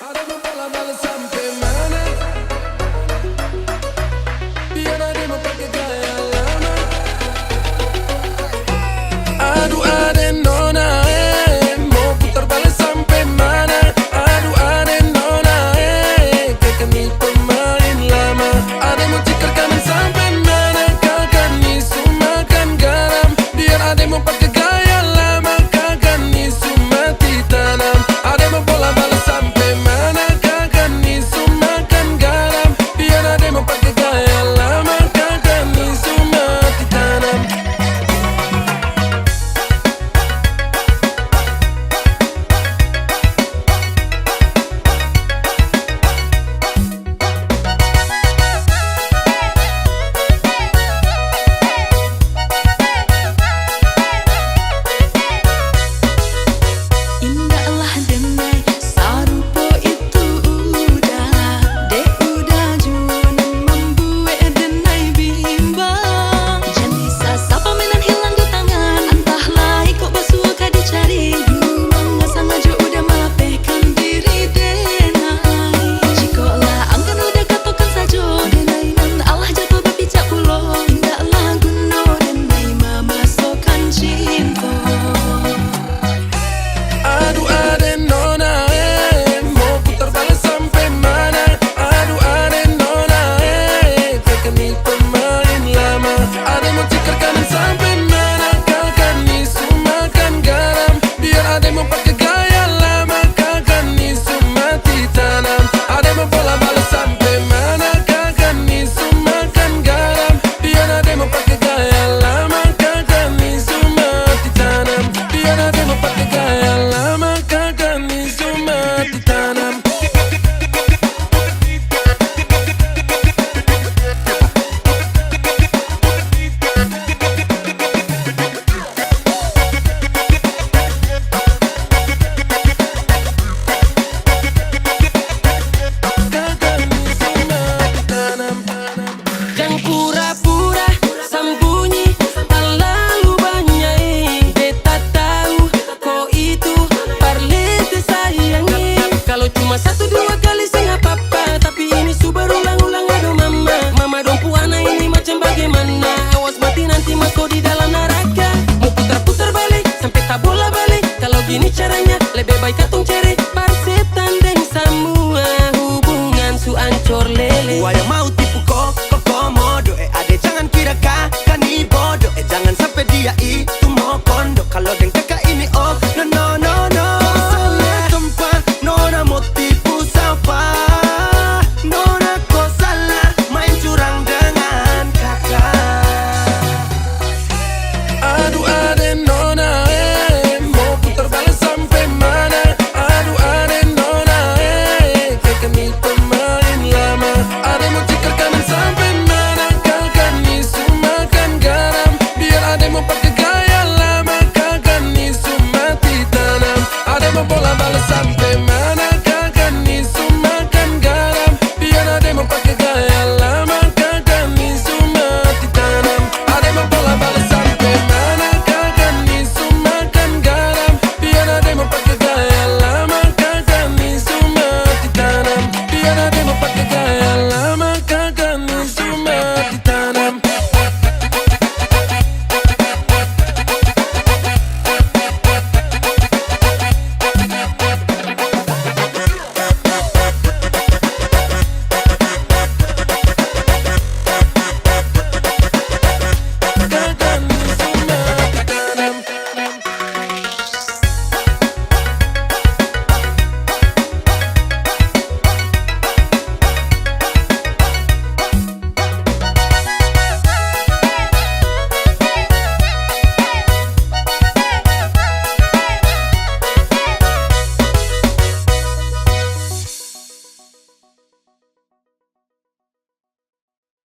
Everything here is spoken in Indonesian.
Ada mau bola-bola sampai mana? Biar ada mau pakai gaya lama. Aduh ada nona mau putar balik sampai mana? Aduh ada nona kayak kami pemain lama. Ada mau tikar kanan sampai mana? Kakak nisu makan garam. Biar ada mau pakai gaya lama. Kakak nisu mati tanam. Ada mau bola balik sampai mana? Kakak nisu makan garam. Biar ada mau pakai gaya lama. Kakak nisu mati tanam. Indahlah denai sarupo itu udah dek udah jualan membuat denai bimbang. Jangan bisa sapa menan hilang di tangan. Entahlah ikut basuh kah dicari. Memang sengaja udah melapehkan diri denai. Jikolah angkan udah katokan saja denai nan Allah jatuh berpijak pulau. Indahlah guno denai memasukkan cinta. Aduh ada nona mau putar balik sampai mana? Aduh ada nona kayak kami pemain lama. Ada mau tikar kanan sampai mana? Kakak nisu makan garam. Biar ada mau pakai gaya lama. Kakak nisu mati tanam. Ada mau bola balik sampai mana? Kakak nisu makan garam. Biar ada mau pakai gaya lama. Kakak nisu mati tanam. Biar ada mau pakai gaya lama. Kakak nisu mati tanam. Kakak nisu mati tanam. Jangan pura-pura sembunyi terlalu banyak. Beta tahu kau itu parlete sayangi. Kalau cuma satu dua kali sih nggak apa-apa, tapi ini su berulang-ulang. Aduh mama, mama dong puana ini macam bagaimana? Awas mati nanti mas kau di dalam neraka. Mau putar-putar balik sampai tak bola balik. Kalau gini caranya lebih baik katong cari parsetan deng semua hubungan su ancor lele. Waya mau tipu kok komodo ade jangan kira kakak ni bodoh jangan sampai dia